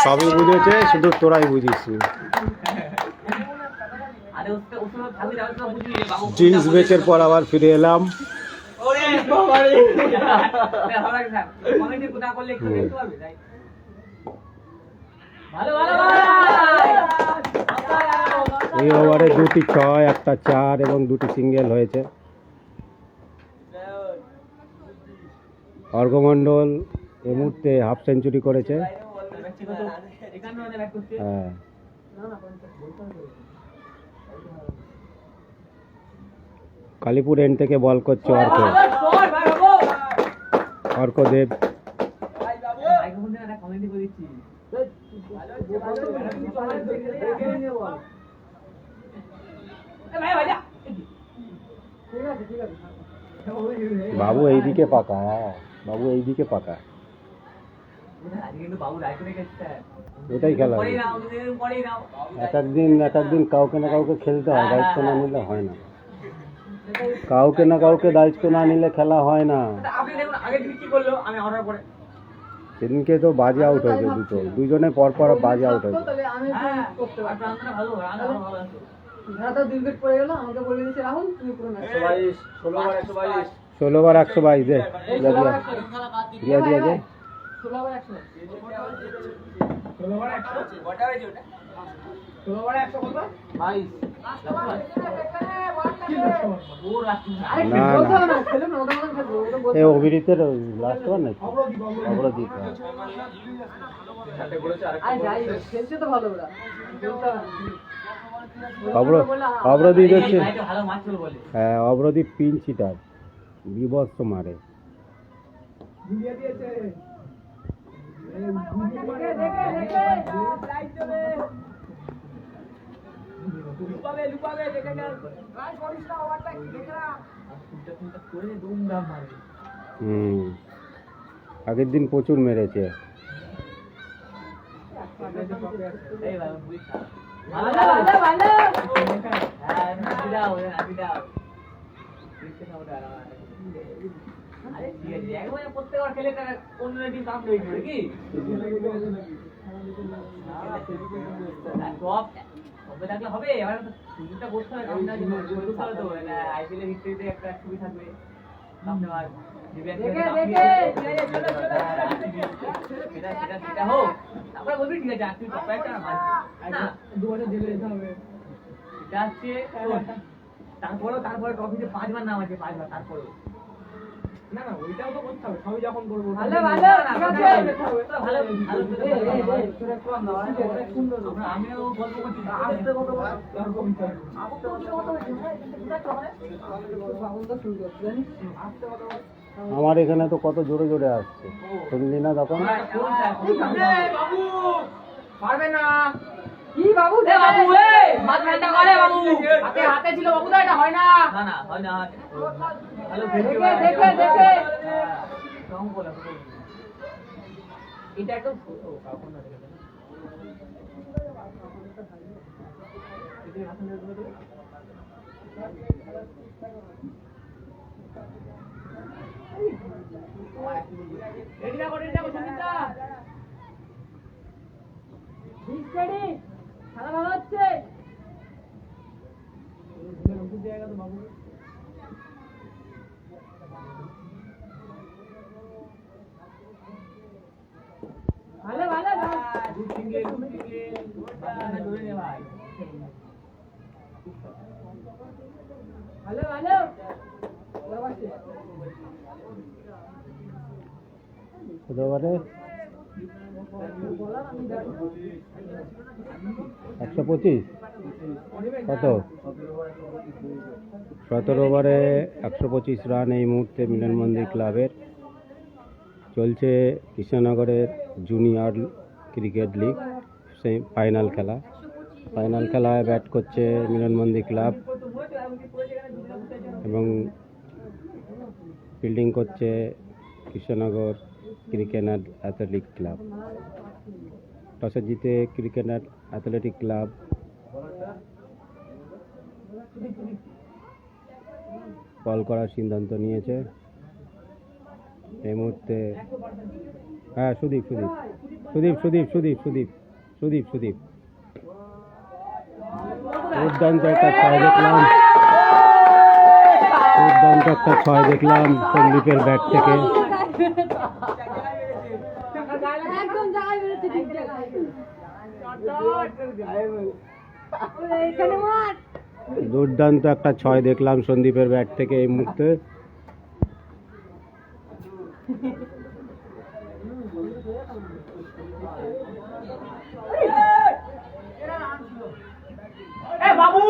সবই বুঝেছে, শুধু তোরাই বুঝিস। জিন্স বেচের পর আবার ফিরে এলাম। এই ওভারে 2টি 6, একটা 4 এবং 2টি সিঙ্গেল হয়েছে। অর্ঘমণ্ডল এই মুহূর্তে হাফ সেঞ্চুরি করেছে। হ্যাঁ, কালীপুর এন্ড থেকে বল করছে অর্কদেব। বাবু এইদিকে পাকা, হ্যাঁ বাবু এইদিকে পাকা, ওটাই খেলা। এক একদিন কাউকে না কাউকে খেলতে হয়, দায়িত্ব না নিলে হয় না। কাউকে না কাউকে দায়িত্ব না নিলে খেলা হয় না। সেদিনকে তো বাজে আউট হয়েছে, দুজনে পর পর বাজে আউট হয়েছে। 16 বার 122 দে দিয়া দে। অভিজিতের লাস্ট ওয়ার নাকি অগ্রদীপ? অগ্রদীপ হচ্ছে, হ্যাঁ অগ্রদীপ পিন চিটার, বিভৎস মারে। আগের দিন প্রচুর মেরেছে। হবে এবার সুযোগটা করতে হবে, আইপিএলের হিস্ট্রিতে একটা ছবি থাকবে। তারপরে বলবি ঠিক আছে তুই টপ একটা দুবারে জেলে যেতে হবে। তারপরে ট্রফিতে 5 বার নাম আছে, 5 বার। তারপরে না ওইটাও তো করতে হবে, সবই যখন করবো। আমিও গল্প করছি, আমার এখানে তো কত জোরে জোরে আসছে, শুনলি না তখন? পারবে না কি বাবু? এ বাবু এ মাথা ঠান্ডা করে বাবু, হাতে ছিল বাবু, তো এটা হয় না। না হয় না। হ্যালো দেখে রং বলা এটা একটু ছোট কাপড় না দেখে রেডি না করে সঙ্গীতা রেডি খেলা ভালো হচ্ছে। জায়গা তো বাবু ভালো ভালো সিঙ্গেল ধরে নে ভাই, ভালো ভালো 125 কত? 17 ওভারে 125 রান এই মুহূর্তে মিলন মন্দির ক্লাবের। চলছে কৃষ্ণনগরের জুনিয়র ক্রিকেট লিগ ফাইনাল খেলা। ফাইনাল খেলায় ব্যাট করছে মিলন মন্দির ক্লাব এবং ফিল্ডিং করছে কৃষ্ণনগর ক্রিকেট অ্যাথলেটিক ক্লাব। টসে জিতে ক্রিকেট অ্যাথলেটিক ক্লাব বল করার সিদ্ধান্ত নিয়েছে। এই মুহূর্তে হ্যাঁ সুদীপ সুদীপ সুদীপ সুদীপ সুদীপ সুদীপ সুদীপ সুদীপ দুর্দান্ত একটা ছয় দেখলাম, দুর্দান্ত একটা ছয় দেখলাম সন্দীপের ব্যাট থেকে। একদম জায়গায় বেরোচ্ছে, ঠিক জায়গায়। এখানে মার। দুর্দান্ত একটা ছয় দেখলাম সন্দীপের ব্যাট থেকে এই মুহূর্তে। বাবু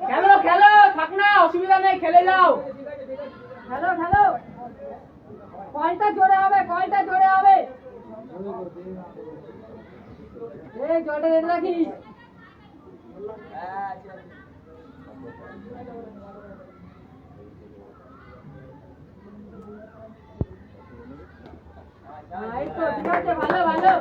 খেলো খেলো, থাক না, অসুবিধা নেই, খেলে যাও। হ্যালো হ্যালো, কলটা জোরে হবে, কলটা জোরে হবে। এই জলটা রেডি রাখিস। এই তো ঠিক আছে, ভালো ভালো।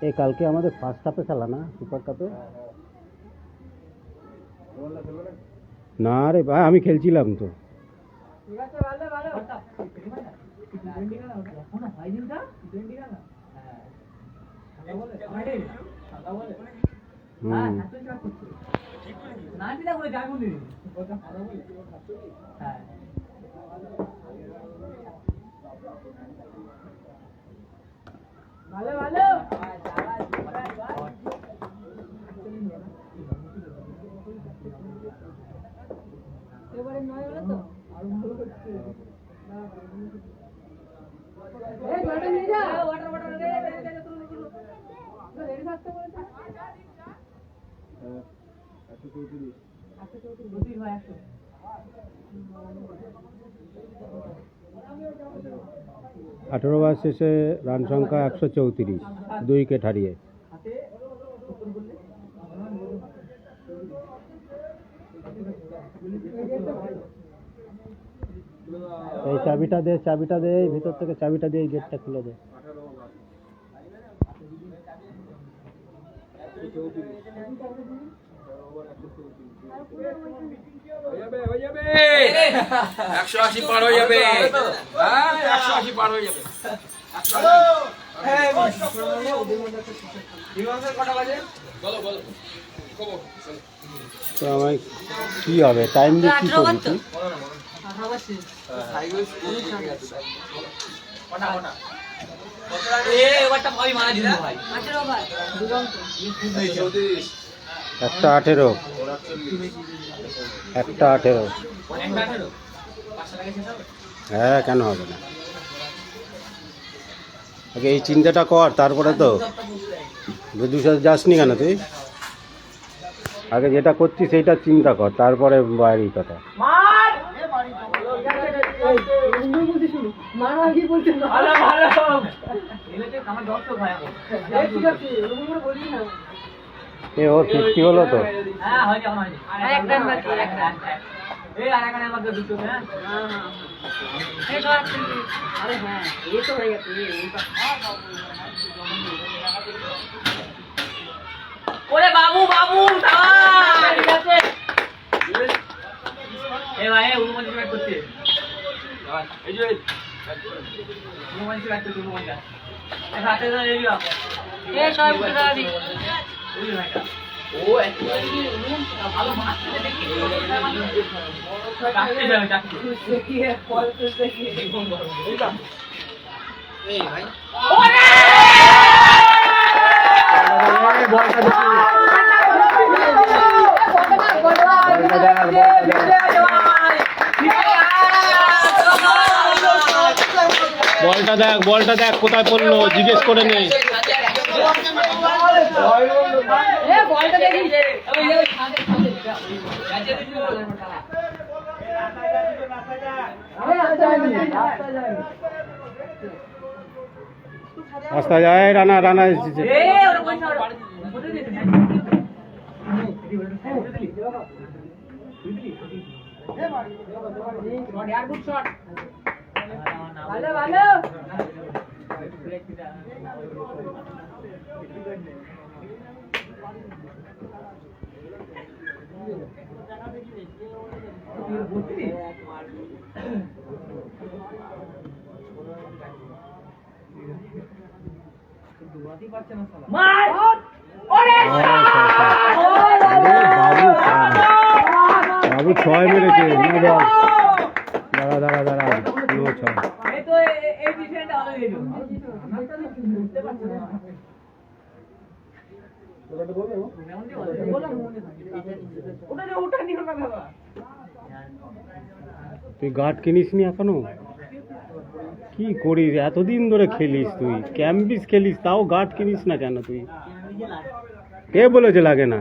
এই কালকে আমাদের ফার্স্ট হাফে খেলা না সুপার কাপে? না রে ভাই, আমি খেলছিলাম তো। ঠিক আছে, ভালো ভালো। এখনো হয়নি ওটা? হ্যাঁ, ভালো ভালো। এবারে 9 হলো তো। এই জলটা নিয়ে যা। ওয়াটার ওয়াটার রেডি থাকতে বলেছে। 18 ওভার শেষে রান সংখ্যা 134, 2 উইকেট হারিয়ে। এই চাবিটা দে, চাবিটা দে, এই ভিতর থেকে চাবিটা দিয়ে গেটটা খুলে দে। হয়ে যাবে 180 পার হয়ে যাবে, হ্যাঁ 180 পার হয়ে যাবে। তো আমার কি হবে টাইম দিয়ে কি করবি তুই? একটা 18, একটা 18। হ্যাঁ, কেন হবে না? আগে এই চিন্তাটা কর, তারপরে তো বিদ্যুৎ সাথে যাসনি কেন তুই? আগে যেটা করছিস সেইটা চিন্তা কর, তারপরে বাইরের কথা। এ ওর 50 হলো তো। ওরে বাবু বাবু ঠিক আছে। এ ভাই উনুমাঞ্চি ব্যাট করছে, এই যে উনুমাঞ্চি ব্যাট করছে, উনুমাঞ্চা হাতে ধরে দিও। এ সবাই উঠে দাঁড়াবি। ওই ভাইটা ও একটুখানি ভালো মারছে দেখি, কাটতে যাবে কাটতে দেখি বল করতে কি এই ভাই। ওরে বলটা দেখি, বলটা বলটা দেখ কোথায় পড়লো, জিজ্ঞেস করে নে। এ বলটা দেখি রাস্তা যায়, রানা রানা এসেছে। ভালো ভালো বাবু 6 মেরেছে। দাঁড়া দাঁড়া দাঁড়া, 6। তুই গার্ড কিনিসনি এখনো? কি করিস, এতদিন ধরে খেলিস তুই, ক্যাম্পিস খেলিস, তাও গার্ড কিনিস না কেন তুই? কে বলেছে লাগে না?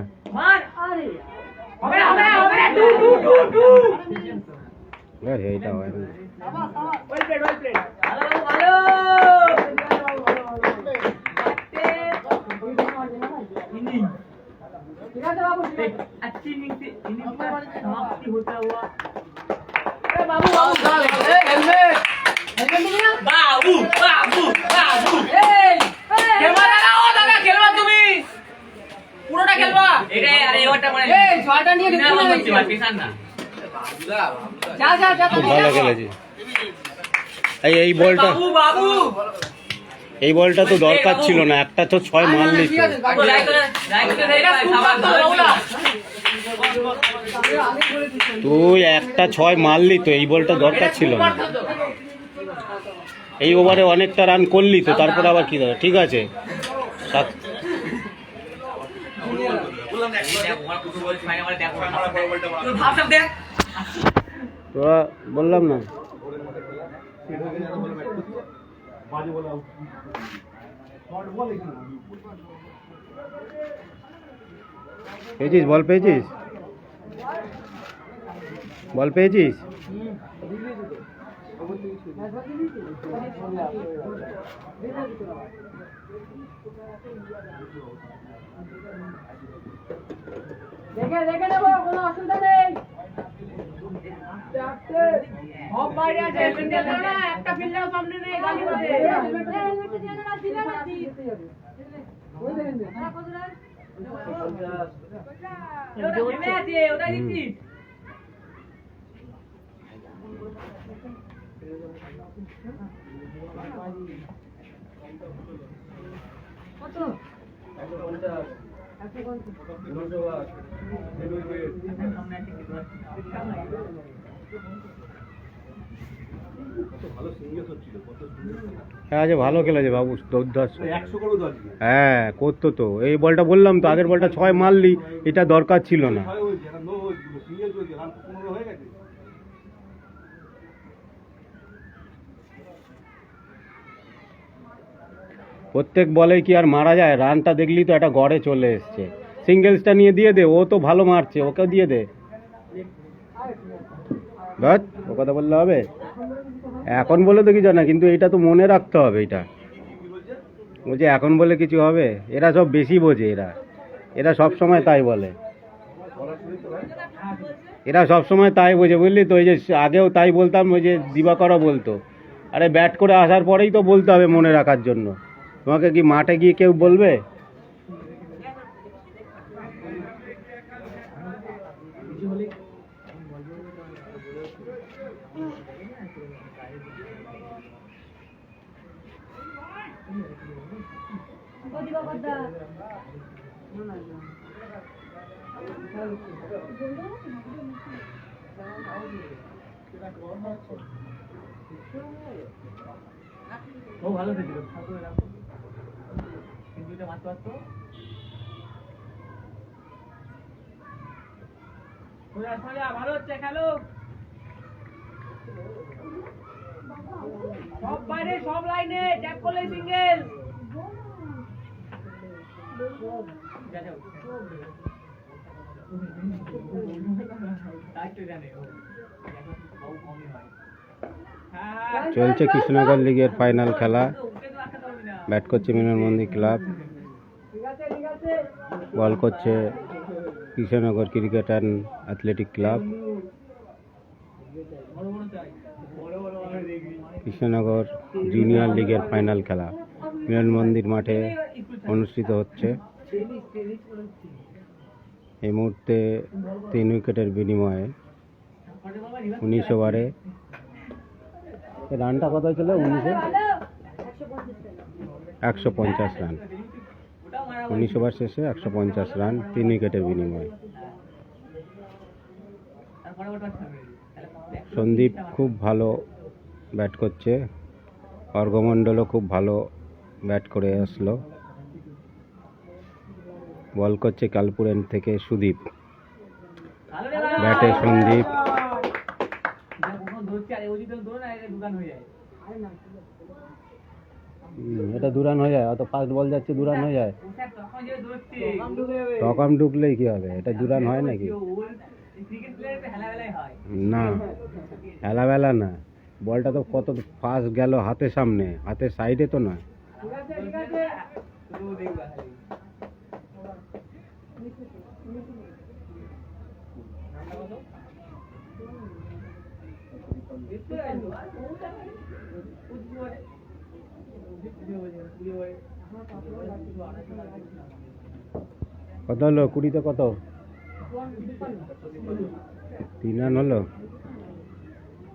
এইটা হয় না। ঠিক আছে বাবু, বাবু পুরোটা খেলবা। জলটা নিয়ে যা যা যা খুব ভালো খেলেছি। এই বলটা, এই বলটা তো দরকার ছিল না, একটা তো 6 মারলি তো। তুই একটা 6 মারলি তো, এই বলটা দরকার ছিল না। এই ওভারে অনেকটা রান করলি তো, তারপরে আবার কি দরকার? ঠিক আছে, বললাম না। পেয়েছিস বল, পেয়েছিস বল, পেয়েছিস? দেখে দেখে নেবো, কোনো অসুবিধা নেই। একটা ফিল্ডার সামনে নেই, গালি বাজে। ওটা দিচ্ছিস কত? হ্যাঁ আজ ভালো খেলেছে বাবু, 10 হ্যাঁ করতো তো। এই বলটা বললাম তো, আগের বলটা 6 মারলি, এটা দরকার ছিল না। প্রত্যেক বলে কি আর মারা যায়? রানটা দেখলি তো, একটা গড়ে চলে এসছে। সিঙ্গেলসটা নিয়ে দিয়ে দে, ও তো ভালো মারছে, ওকেও দিয়ে দে। বাট ও কথা বললে হবে? এখন বলে তো কিছু না, কিন্তু এটা তো মনে রাখতে হবে। এটা বলছে এখন বলে কিছু হবে? এরা সব বেশি বোঝে, এরা সব সময় তাই বলে, এরা সব সময় তাই বোঝে, বুঝলি তো? ওই যে আগেও তাই বলতাম, ওই যে দিবাকরও বলতো, আরে ব্যাট করে আসার পরেই তো বলতে হবে মনে রাখার জন্য। তোমাকে কি মাঠে গিয়ে কেউ বলবে? ও ভালো খেলছিল, কিন্তু মারতে পারতো। ভালো হচ্ছে, খেলো। সব বাইরে সব লাইনে ট্যাপ করলে সিঙ্গেল চলছে কৃষ্ণনগর লিগের ফাইনাল খেলা। ব্যাট করছে মিলন মন্দির ক্লাব, বল করছে Krishnanagar cricket and athletic club. Krishnanagar junior লিগের ফাইনাল খেলা মিলন মন্দির মাঠে অনুষ্ঠিত হচ্ছে। এই মুহূর্তে 3 উইকেটের বিনিময়ে 19 ওভারে রানটা কত ছিল? 150 রান। 19 ওভার শেষে 150 রান 3 উইকেটের বিনিময়ে। সন্দীপ খুব ভালো ব্যাট করছে, অর্ঘমণ্ডলও খুব ভালো ব্যাট করে আসলো। বল করছে কালপুরেন থেকে সুদীপ, ব্যাটে সন্দীপ। এটা দুরান হয়ে যায়, অত ফাস্ট বল যাচ্ছে দুরান হয়ে যায়। রকম ঢুকলেই কি হবে, এটা দুরান হয় নাকি? না, হেলাবেলা না, বলটা তো কত ফাস্ট গেল হাতের সামনে, হাতের সাইডে তো নয়। কত হলো? 20-তে কত? 3 রান হলো।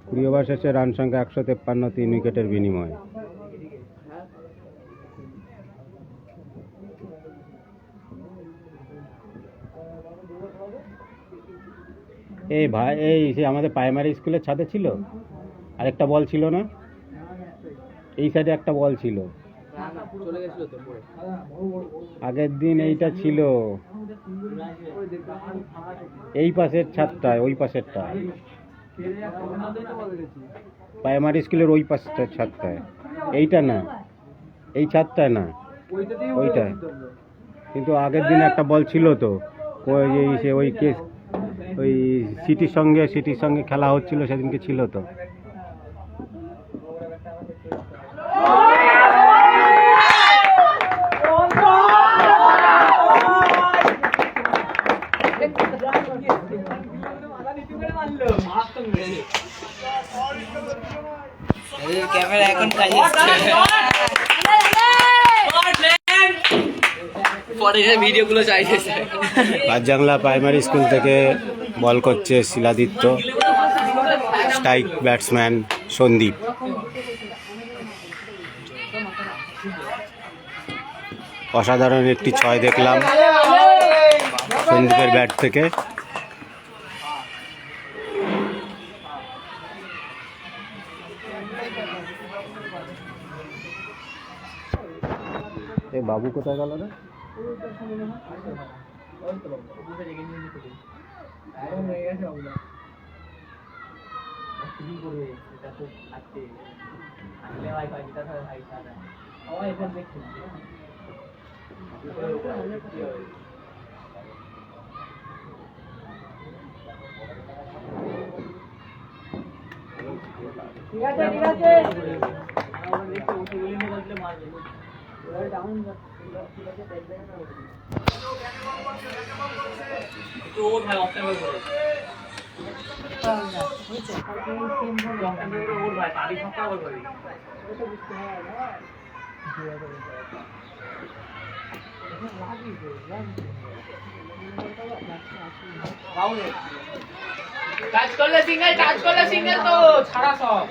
20 ওভার শেষে রান সংখ্যা 153, 3 উইকেটের বিনিময়। এই ভাই, এই সে আমাদের প্রাইমারি স্কুলের ছাদে ছিল আরেকটা বল ছিল না? এই সাইডে একটা বল ছিল, আগের দিন এইটা ছিল এই পাশের ছাদটায়, ওই পাশেরটা প্রাইমারি স্কুলের ওই পাশের ছাদটায়। এইটা না, এই ছাদটায় না, ওইটা। কিন্তু আগের দিন একটা বল ছিল তো, ওই কেস ওই সিটির সঙ্গে খেলা হচ্ছিল সেদিনকে ছিল তো। ক্যামেরা এখন কাজে পরে ভিডিওগুলো চাইছে। বাজজাংলা প্রাইমারি স্কুল থেকে বল করছে শিলাদিত্য, স্ট্রাইক ব্যাটসম্যান সন্দীপ। অসাধারণ একটি 6 দেখলাম সন্দীপের ব্যাট থেকে। এই বাবু কোথায় গেল রে? ঠিক আছে, ঠিক আছে। টাচ করলে সিঙ্গেল তো ছাড়া সব।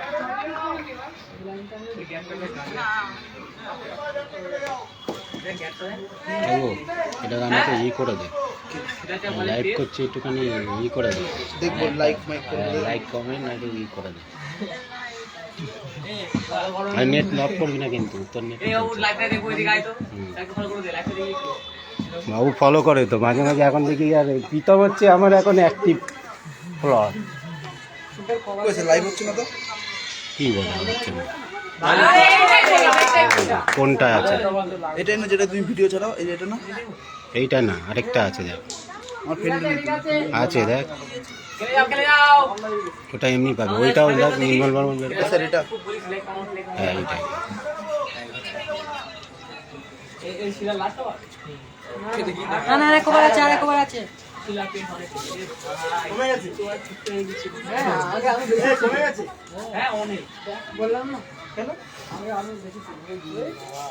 এটা আমাকে করে দে, লাইভ করছে একটুখানি করে দে, দেখবো লাইক কমেন্ট না করে দে। নেট নট করবি না কিন্তু, তোর নেট বাবু ফলো করে তো মাঝে মাঝে। এখন দেখি আর প্রীতম হচ্ছে আমার এখন অ্যাক্টিভ ফলোয়ার। লাইভ হচ্ছে না তো, কি বলে হচ্ছে না। কোনটা আছে? এটাই না যেটা তুমি ভিডিও চালাও, এই যে এটা না? এইটা না, আরেকটা আছে দেখ, আমার ফ্রেন্ড আছে দেখ, খেলে যাও খেলে যাও ওটা এমনি পাবে। ওইটাও দেখ, নির্মল বর্মন বের করে। স্যার এটা হ্যাঁ এইটাই। এই শিলা লাস্ট আবার না না আরেক ওভার আছে, আরেক ওভার আছে। শিলা পেন অনেক কমে গেছে। হ্যাঁ আগে আমি বেশি কমে গেছে হ্যাঁ অনেক বললাম না কেন?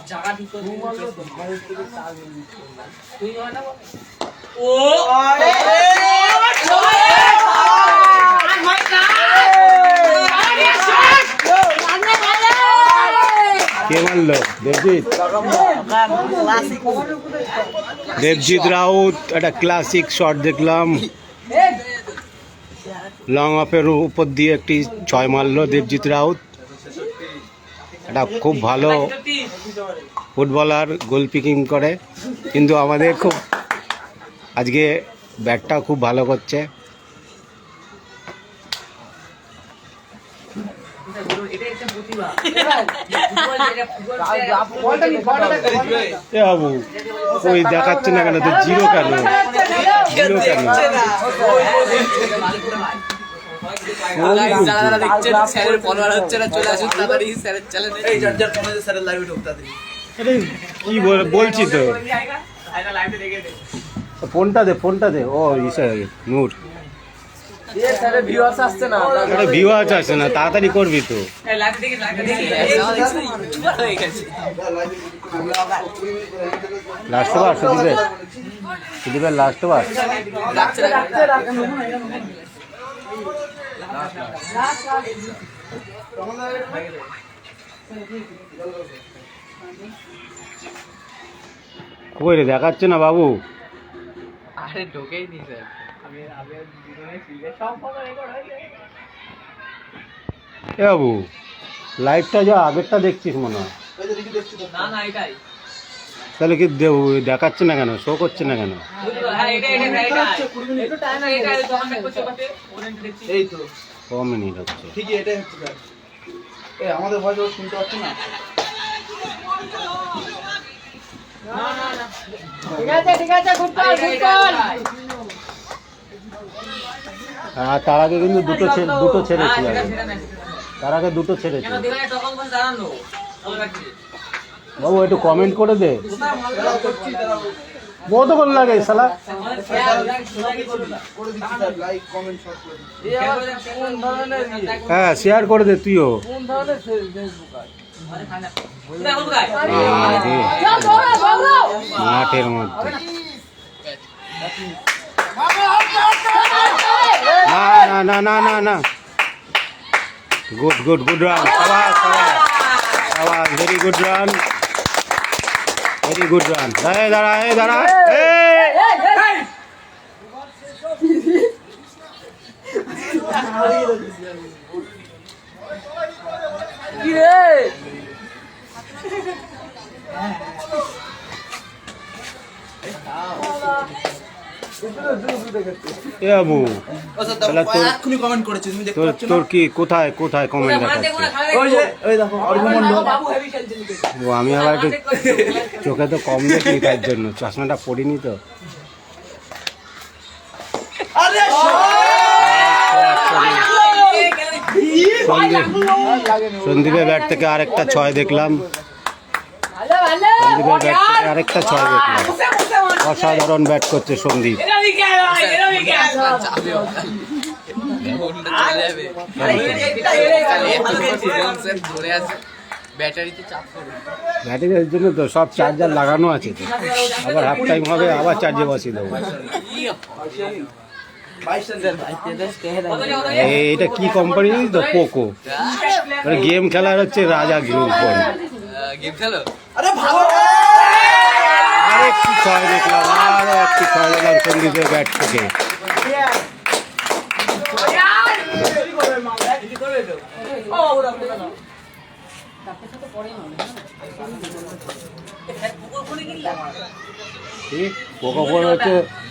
জায়গা ঠিক করে তুই হয় না বল ও কে মারলো? দেবজিৎ। দেবজিৎ রাউত একটা ক্লাসিক শট দেখলাম, লং অফের উপর দিয়ে একটি 6 মারলো দেবজিৎ রাউত। এটা খুব ভালো ফুটবলার, গোল পিকিং করে, কিন্তু আমাদের খুব আজকে ব্যাটটা খুব ভালো করছে। এটা একটা প্রতিভা এ বাবু ওই দেখাচ্ছে না কেন? তো জিরো কেন? জিরো কেন? যারা দেখছেন স্যারের ফলোয়ার হচ্ছে না, চলে আসুন তাড়াতাড়ি স্যারের চ্যানেলে। এই যার যার কমেন্টে স্যারের লাইভে ঢুক তাড়াতাড়ি। আরে কি বলছি তো, এটা লাইভে দেখে দে ফোনটা দে। ও ইসে নূর, এ স্যারের ভিউয়ার্স আসছে না এটা ভিউয়ার্স আছে না, তাড়াতাড়ি করবি তো। এই লাইভে দেখে ইউটিউবার হয়ে গেছে লাস্ট ওভার সুদীপের লাস্ট ওভার। কই রে, দেখাচ্ছে না বাবু? আরে ঢোকেই নি স্যার আমি দুজনে ফিল্ডে সব ফলো রেকর্ড হয়ে যায় এ বাবু লাইভটা যা আগেরটা দেখছিস মনে হয়, এই যে দেখি দেখছি তো। না না এটাই তাহলে কি দেখাচ্ছে না কেন, শো করছে না কেন? হ্যাঁ এটা একটু টাইম লাগে এটা তখন ব্যাক করতে পারতে ওরেন্ট দেখছি এই তো ক মিনিট হচ্ছে? ঠিকই এটাই হচ্ছে স্যার। এই আমাদের ভয়েস ওভার শুনতে পাচ্ছি না? না না না ঠিক আছে গুড কল গুড কল। হ্যাঁ, তার আগে কিন্তু দুটো ছেড়েছিল, তার আগে দুটো ছেড়েছে। কেন দিলে তখন কোন দাঁড়ানো বল রাখছি বাবু একটু কমেন্ট করে দে, দাঁড়াও করছি, দাঁড়াও। কতক্ষণ লাগে শালা? করে দিচ্ছি স্যার, লাইক কমেন্ট সব করে দিচ্ছি। হ্যাঁ শেয়ার করে দে তুইও। যাও দৌড়াও দৌড়াও। মাঠের মধ্যে না না না না না, গুড রান, সাবাস, ভেরি গুড রান। দাঁড়া। কি রে এ বাবু ও স্যার তাহলে দেখো তোর- এক্ষুনি কমেন্ট করেছি, তুমি দেখতে তোর পাচ্ছ না? তোর কি কোথায় কমেন্ট দেখাচ্ছে? ওই যে ওই দেখো অর্ঘ্য মণ্ডল। বাবু হেভি খেলছে লিখেছে ও আমি আবার একটু চোখে তো কম দেখি, তার জন্য চশমাটা পরিনি তো। আরে সন্দীপের ব্যাট থেকে আরেকটা 6 দেখলাম, ভালো ভালো। সন্দীপের ব্যাট থেকে আরেকটা 6 দেখলাম। অসাধারণ ব্যাট করছে সন্দীপ। ব্যাটারিতে চাপ করে ব্যাটারির জন্য তো সব চার্জার লাগানো আছে তো, আবার হাফ টাইম হবে আবার চার্জে বসিয়ে দেবো। এটা কি কোম্পানি তো? পোকো। গেম খেলার হচ্ছে রাজা গ্রুপ। গেম খেলো আরে ভালো আরেকটি 6 দেখলাম, আরো একটি 6 দেখলাম সন্দীপের ব্যাট থেকে। ঠিক,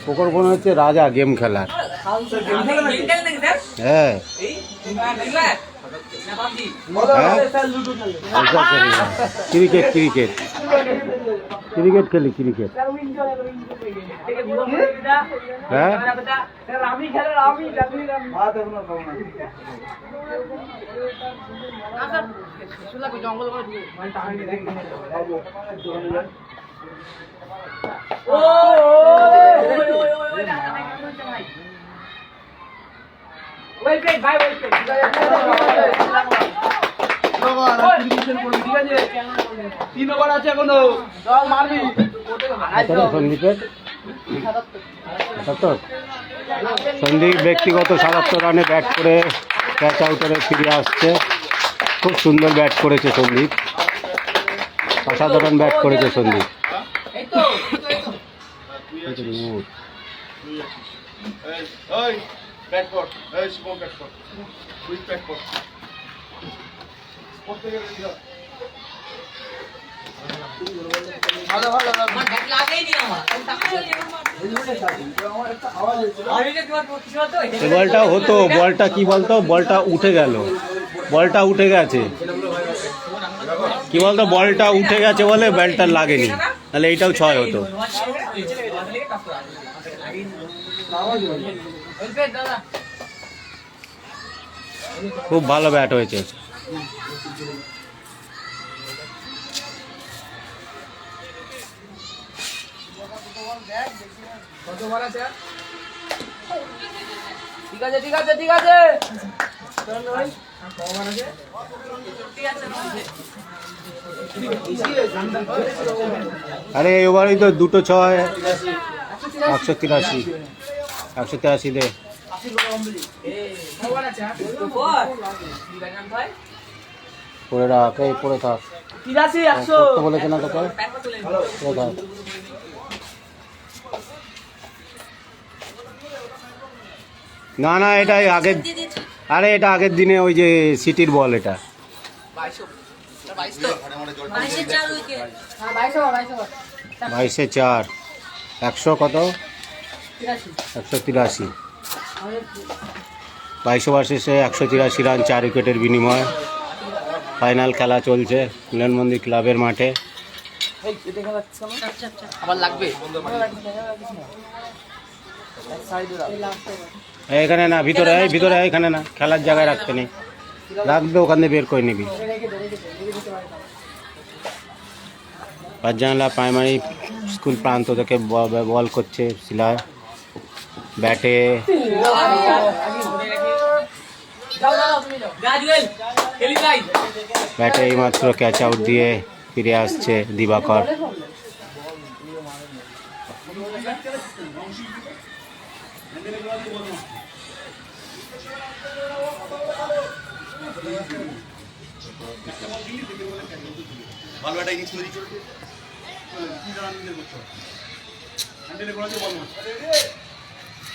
পোকোর ফোন হচ্ছে রাজা গেম খেলার। হ্যাঁ হ্যাঁ ক্রিকেট ক্রিকেট ক্রিকেট খেলি ক্রিকেট হ্যাঁ রামি খেলে রামি জঙ্গল ভাই তিন ওভার আছে এখনো মারবি সন্দীপের ৭৭ সন্দীপ ব্যক্তিগত ৭৭ রানে ব্যাট করে ক্যাচ আউটারে ফিরে আসছে। খুব সুন্দর ব্যাট করেছে সন্দীপ, অসাধারণ ব্যাট করেছে সন্দীপ। এই বলটা হতো, বলটা কি বলতো, বলটা উঠে গেল, বলটা উঠে গেছে কি বলতো, বলটা উঠে গেছে বলে ব্যাটটা লাগেনি, তাহলে এইটাও 6 হতো। খুব ভালো ব্যাট হয়েছে। ঠিক আছে ঠিক আছে ঠিক আছে আরে এবারই তো দুটো 6, 183 183 দে। পড়ে রাখ, এই পড়ে থাক, 83 100 তো বলেছে না তোকে, পড়ে থাক। না না এটাই আগের, আরে এটা আগের দিনে ওই যে সিটির বল, এটা 22-4 100 কত 183 22 ওভার শেষে 183 রান 4 উইকেটের বিনিময়ে ফাইনাল খেলা চলছে মিলন মন্দির ক্লাবের মাঠে। আবার লাগবে এখানে না, ভিতরে ভিতরে, এখানে না, খেলার জায়গায় রাখতে নেই, রাখবে ওখানে বের করে নিবি। পাঁচজানলা প্রাইমারি স্কুল প্রান্ত থেকে বল করছে শিলা ব্যাটে। ব্যাটে এইমাত্র ক্যাচ আউট দিয়ে ফিরে আসছে দিবাকর।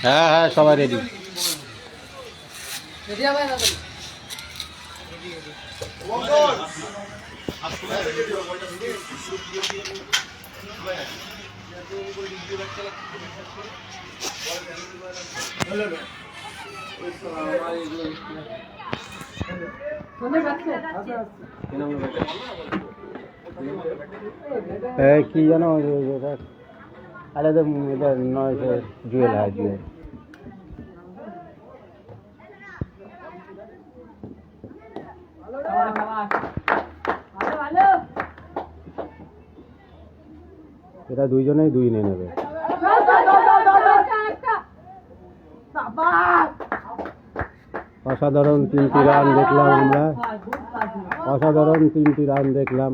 হ্যাঁ হ্যাঁ সবাই রেডি। কি জানো, আরে তো এটা নয়, জুয়েল, হ্যাঁ জুয়েল। এরা দুইজনেই 2 নিয়ে নেবে। অসাধারণ 3টি রান দেখলাম আমরা, অসাধারণ 3টি রান দেখলাম।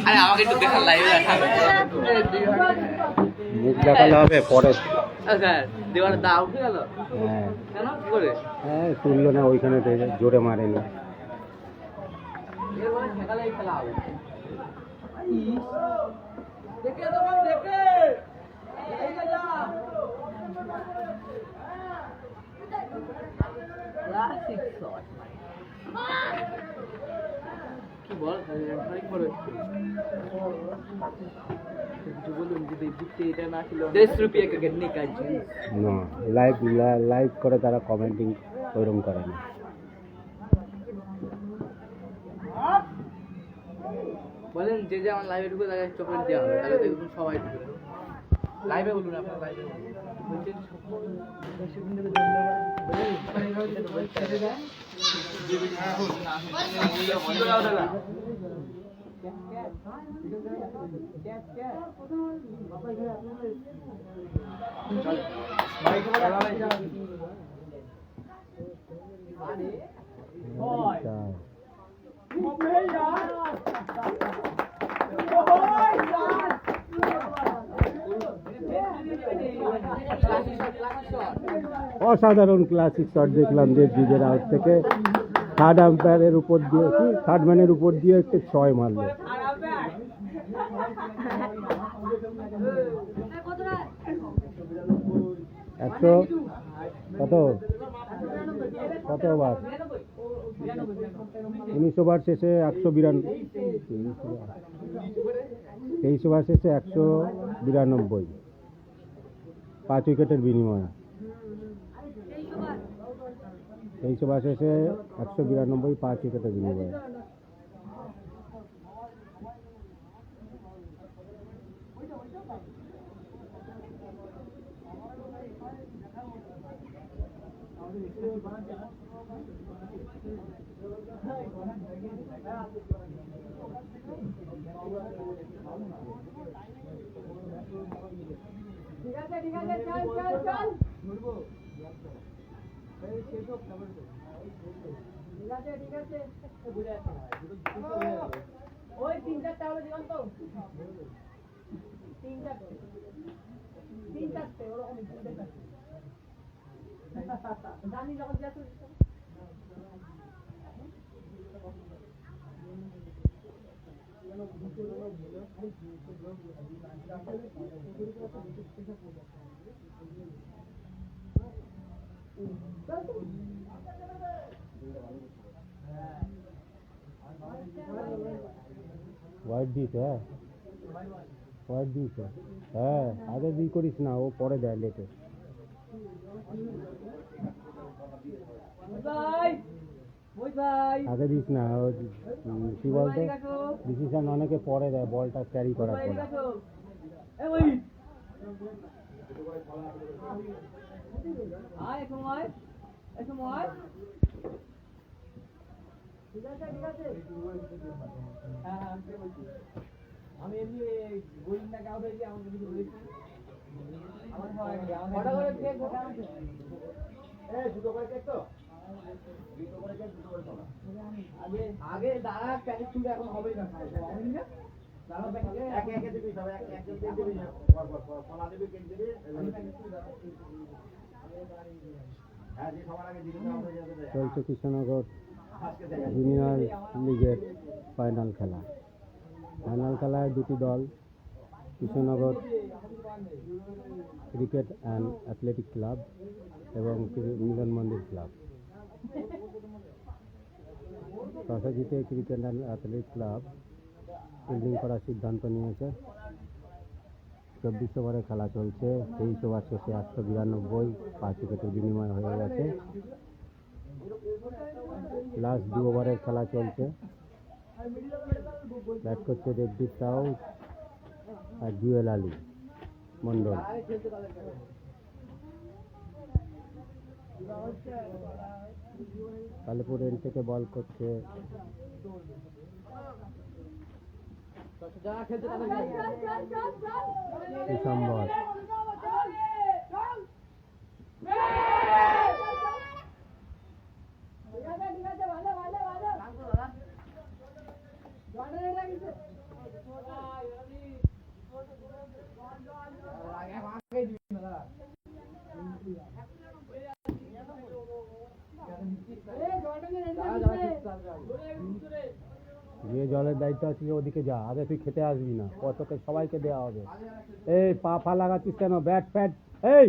আরে আমাকে একটু দেখার লাইভে দেখাবে মুখ দেখালে হবে পরে। দেওয়ার দা উঠে গেল হ্যাঁ কেন কি করে হ্যাঁ তুললো না ওইখানে থেকে জোরে মারেনি। এরপরে ঠেকালেই খেলা হবে দেখে তোমার দেখে এইটা যা ক্লাসিক শট কি বল অনেক বড় কিছু বলুন যদি দিতে এটা না ছিল 10 रुपए का गन्ने का जूस না লাইভ করে তারা কমেন্টিং ওইরকম করে না। বলেন যে যে আমার লাইভে ঢুকে তাকে চকলেট দেওয়া হবে তাহলে দেখুন সবাই ঢুকে লাইভে বলুন আপনার লাইভে বলছেন দর্শক বিন্দুকে ধন্যবাদ অসাধারণ ক্লাসিক শট দেখলাম যে ব্রিজের আউট থেকে থার্ড আম্পায়ারের উপর দিয়ে কি থার্ড ম্যানের উপর দিয়ে একটা 6 মারলো। একশো কত কত ওভার 19 ওভার শেষে 23 ওভার শেষে 192 5 উইকেটের বিনিময়ে। 23 ওভার শেষে 192 5 উইকেটের বিনিময়ে। ঠিক আছে চল চল চল ঠিক আছে ওই 3-4টা হলো জীবন তো 3-4 ওরকম জানি যখন যাচ্ছ হোয়াইট দিস হ্যাঁ হোয়াইট দিস হ্যাঁ আগে দিয়ে করিস না ও পরে দেয় লেটে। আগে দিস না ও কি বলতো ডিসিশন অনেকে পরে দেয় বলটা ক্যারি করার পরে। আমি এমনি গোলিংটাকে আউট হয়েছি আমাকে কিছু বলেছি আগে দাঁড়া প্যাকেট চুলে এখন হবেই না দাঁড়া একে দিবি সব একজন দিবি কলা দিবি কেক দিবি হ্যাঁ যে সবার আগে দিবি চলছে কৃষ্ণনগর জুনিয়র লিগের ফাইনাল খেলা। ফাইনাল খেলায় দুটি দল Krishnanagar cricket and athletic club এবং মিলন মন্দির ক্লাব। টসে জিতে cricket and athletic club fielding করার সিদ্ধান্ত নিয়েছে। 24 ওভারে খেলা চলছে। 23 ওভার শেষে 192 5 উইকেটের বিনিময় হয়ে গেছে। লাস্ট 2 ওভারের খেলা চলছে। ব্যাট করছে দেবদীপ সাউ আর জুয়েল আলী মন্ডল। কালীপুর এন্ড থেকে বল করছে ডিসেম্বর। আছে ঠিক আছে ভালো ভালো ভালো জলটা রেডি রাখিস যে জলের দায়িত্ব আছে ওদিকে যা, আগে তুই খেতে আসবি না, কতকে সবাইকে দেওয়া হবে। এই পা ফা লাগাচ্ছিস কেন? ব্যাট ফ্যাট এই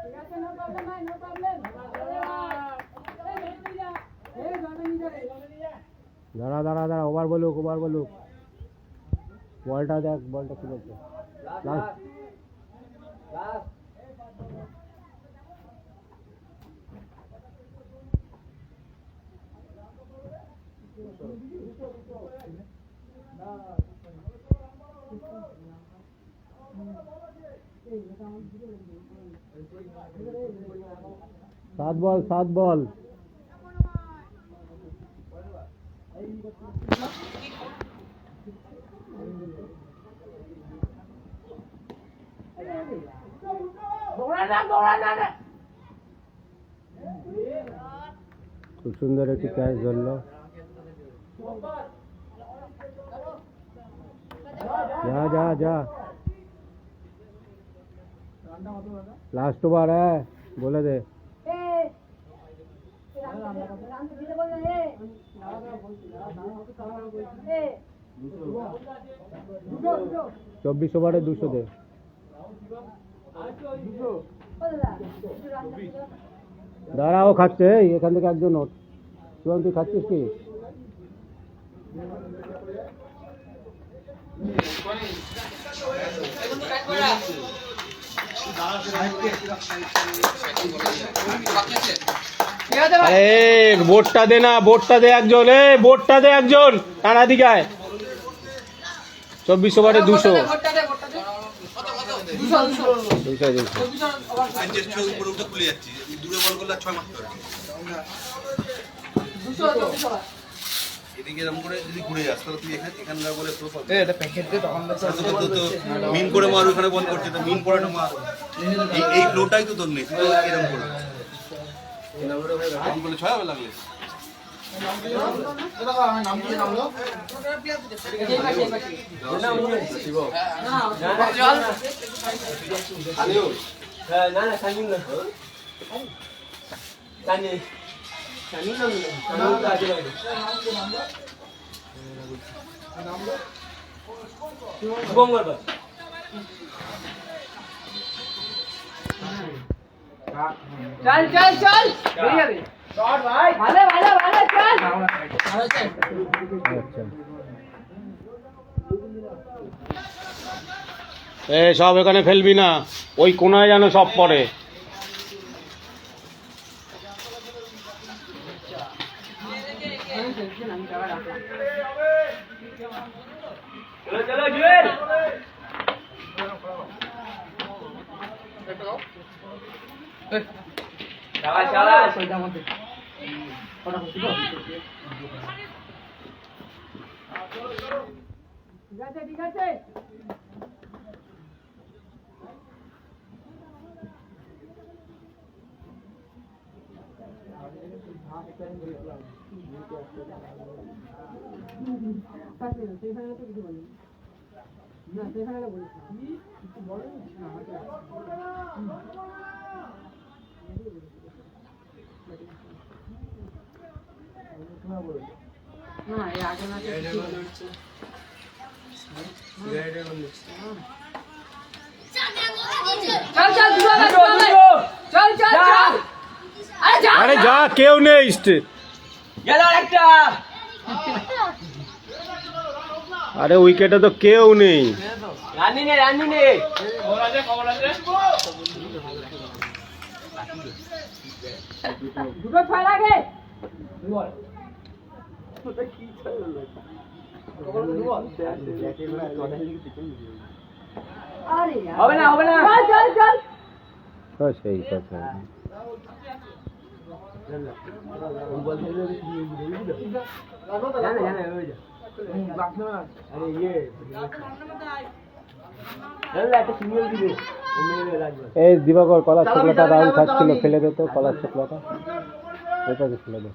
ঠিক আছে নো প্রবলেম ভাই নো প্রবলেম এই জলটা নিয়ে যা দাঁড়া দাঁড়া দাঁড়া, ওভার বলুক ওভার বলুক। বলটা দেখ, বলটা কি বলছে। লাস্ট সাত বল খুব সুন্দর একটি ক্যাচ ধরলো। যা যা যা, লাস্ট ওভার হ্যাঁ, বলে দে। চব্বিশ ওভারে 200 দে। দাঁড়া, ও খাচ্ছে, এখান থেকে একজন ওঠ। তুই তুই খাচ্ছিস কি? বোর্ডটা দে না, বোর্ডটা দে একজন, বোর্ডটা দে একজন, টানা দিকায়। 24 ওভারে 200। এদিকে এরকম করে যদি ঘুরে যাস তাহলে তুই এখানকার বলে মিন করে মার, ওখানে বল করছে তো মিন করাটা মার। এই ফ্লোটাই তো তোর নেই, তুই এরকম করে এরকম বলে 6 হবে লাগলে। चल चल चल शॉट भाई भाले भाले भाले चल সব এখানে ফেলবি না, ওই কোনায় যেন সব পড়ে। चलो जुएल चला चला ঠিক আছে चल चल चल चल अरे जा আরে যা, কেউ নেই। গেল একটা আরে উইকেটে তো কেউ নেই। রানি নে খবর আছে দুটো ছয় লাগে হবে না চল চল চল তো সেই কথা এই দিবাকর কলার শুক্লাটা রাউন্ড খাচ্ছিল, ফেলে দে তো কলার শুক্লাটা, ওটাকে ফেলে দে।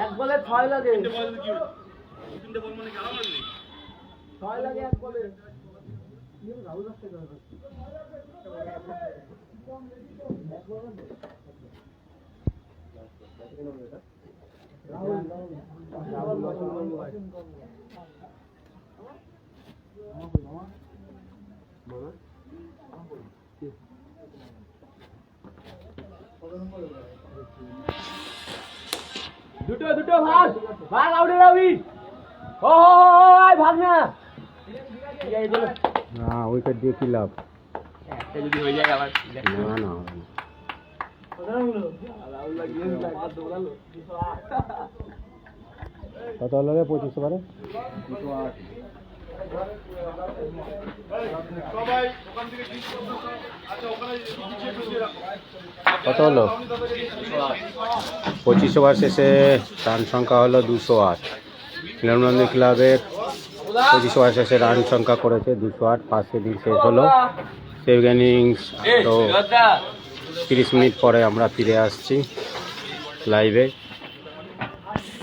এক বলে 6 লাগে, 6 লাগে এক বলে। দুটো ভাগ আউটে যাবি। ও আয় ভাগ না। না উইকেট দিয়ে কি লাভ? একটা যদি হয়ে যায় আবার না না হবে না। কত হলো রে 25 ওভারে? কত হলো? 25 ওভার শেষে রান সংখ্যা হলো 208। মিলনমন্দির ক্লাবের 25 ওভার শেষে রান সংখ্যা করেছে 208। 5 ইনিংস শেষ হলো। সেকেন্ড ইনিংস তো 30 মিনিট পরে আমরা ফিরে আসছি লাইভে।